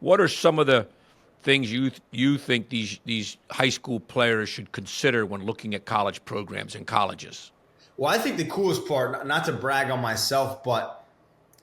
What are some of the things you think these high school players should consider when looking at college programs and colleges? Well, I think the coolest part, not to brag on myself, but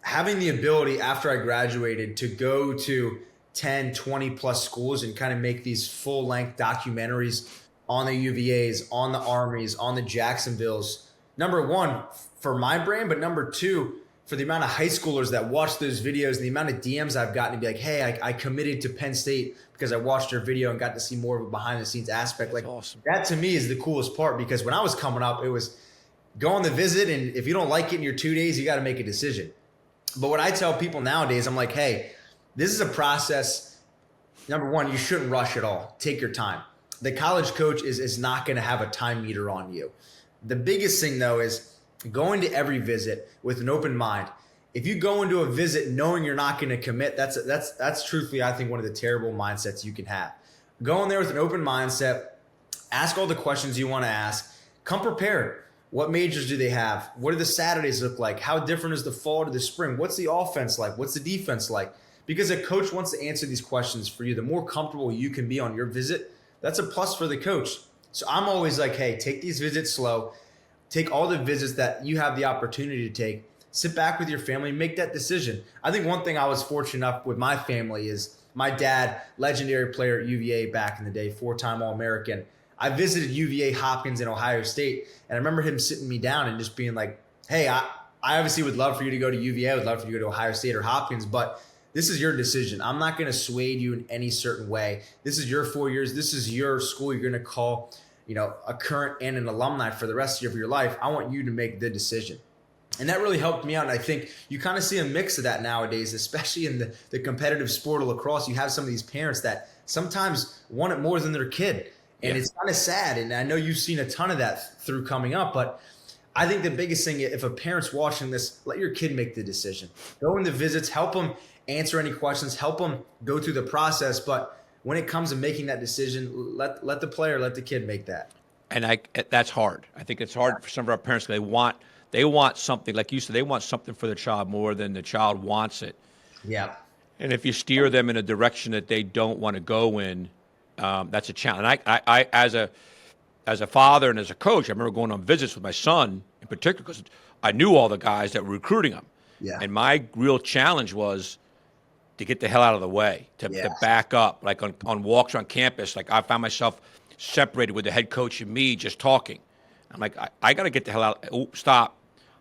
having the ability after I graduated to go to 10, 20 plus schools and kind of make these full length documentaries on the UVAs, on the Armies, on the Jacksonvilles. Number one, for my brand, but number two, for the amount of high schoolers that watch those videos and the amount of DMs I've gotten to be like, hey, I committed to Penn State because I watched your video and got to see more of a behind the scenes aspect. Like, awesome. That to me is the coolest part, because when I was coming up, it was go on the visit, and if you don't like it in your 2 days, you got to make a decision. But what I tell people nowadays, I'm like, hey, this is a process. Number one, you shouldn't rush at all. Take your time. The college coach is not going to have a time meter on you. The biggest thing, though, is going to every visit with an open mind. If you go into a visit knowing you're not going to commit, that's truthfully, I think, one of the terrible mindsets you can have. Go in there with an open mindset. Ask all the questions you want to ask. Come prepared. What majors do they have? What do the Saturdays look like? How different is the fall to the spring? What's the offense like? What's the defense like? Because a coach wants to answer these questions for you. The more comfortable you can be on your visit, that's a plus for the coach. So I'm always like, hey, take these visits slow. Take all the visits that you have the opportunity to take. Sit back with your family, make that decision. I think one thing I was fortunate enough with my family is my dad, legendary player at UVA back in the day, 4-time All-American. I visited UVA, Hopkins, and Ohio State, and I remember him sitting me down and just being like, hey, I obviously would love for you to go to UVA. I would love for you to go to Ohio State or Hopkins, but this is your decision. I'm not going to sway you in any certain way. This is your 4 years. This is your school. You're going to call, a current and an alumni for the rest of your life. I want you to make the decision. And that really helped me out. And I think you kind of see a mix of that nowadays, especially in the competitive sport of lacrosse. You have some of these parents that sometimes want it more than their kid. And It's kind of sad. And I know you've seen a ton of that through coming up. But I think the biggest thing, if a parent's watching this, let your kid make the decision. Go in the visits, help them answer any questions, help them go through the process. But when it comes to making that decision, let the kid make that. And that's hard. I think it's hard for some of our parents. They want something, like you said, they want something for the child more than the child wants it. Yeah. And if you steer them in a direction that they don't want to go in, that's a challenge. And I as a father and as a coach, I remember going on visits with my son in particular because I knew all the guys that were recruiting him. Yeah. And my real challenge was to get the hell out of the way, to back up. Like on walks on campus, like I found myself separated with the head coach and me just talking. I'm like, I got to get the hell out. Oh, stop.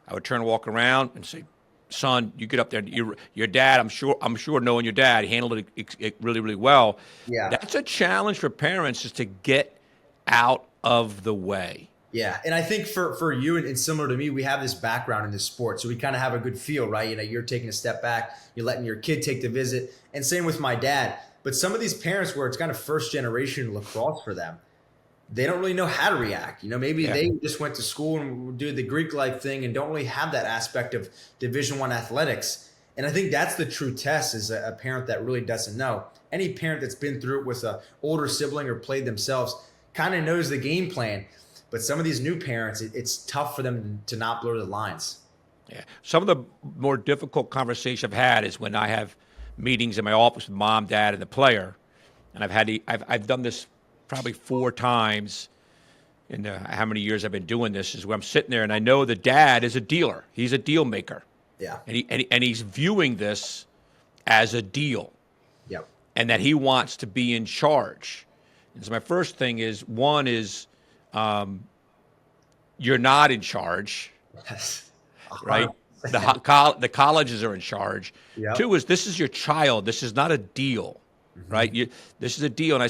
I would turn and walk around and say, son, you get up there. Your dad, I'm sure knowing your dad, he handled it really, really well. Yeah. That's a challenge for parents, is to get out of the way. Yeah. And I think for you and similar to me, we have this background in this sport. So we kind of have a good feel, right? You're taking a step back, you're letting your kid take the visit. And same with my dad. But some of these parents where it's kind of first generation lacrosse for them, they don't really know how to react. Maybe they just went to school and do the Greek life thing and don't really have that aspect of Division I athletics. And I think that's the true test, is a parent that really doesn't know. Any parent that's been through it with an older sibling or played themselves kind of knows the game plan. But some of these new parents, it's tough for them to not blur the lines. Yeah. Some of the more difficult conversations I've had is when I have meetings in my office with mom, dad, and the player. And I've done this probably 4 times in how many years I've been doing this, is where I'm sitting there and I know the dad is a dealer. He's a deal maker. Yeah. And he's viewing this as a deal. Yep. And that he wants to be in charge. And so my first thing is, one is, you're not in charge. Yes. Right? The colleges are in charge. Yep. 2 is, this is your child. This is not a deal. Mm-hmm. Right? This is a deal. And I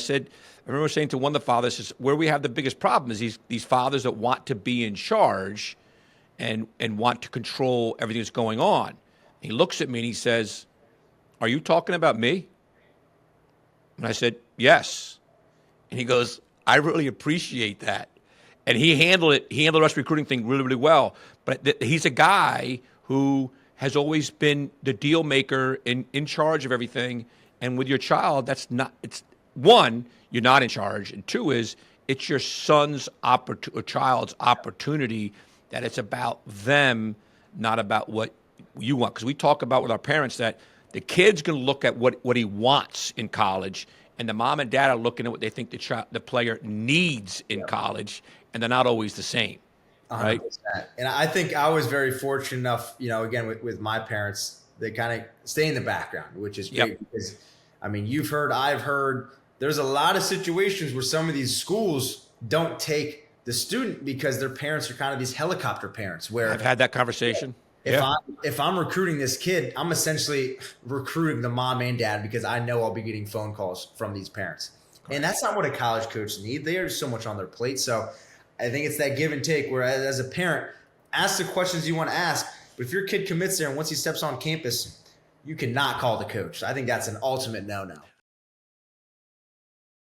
remember saying to one of the fathers, is where we have the biggest problem is these fathers that want to be in charge and want to control everything that's going on. He looks at me and he says, are you talking about me? And I said, yes. And he goes, I really appreciate that. And he handled the rest recruiting thing really, really well. But he's a guy who has always been the deal maker in charge of everything. And with your child, it's one, you're not in charge. And 2 is, it's your son's or child's opportunity, that it's about them, not about what you want. Because we talk about with our parents that The kid's going to look at what he wants in college, and the mom and dad are looking at what they think the player needs in college, and they're not always the same, right? 100%. And I think I was very fortunate enough, again, with my parents, they kind of stay in the background, which is great because, I mean, I've heard, there's a lot of situations where some of these schools don't take the student because their parents are kind of these helicopter parents where I've had that conversation. If I'm recruiting this kid, I'm essentially recruiting the mom and dad because I know I'll be getting phone calls from these parents. Correct. And that's not what a college coach needs. They have so much on their plate. So I think it's that give and take where as a parent, ask the questions you want to ask. But if your kid commits there and once he steps on campus, you cannot call the coach. I think that's an ultimate no-no.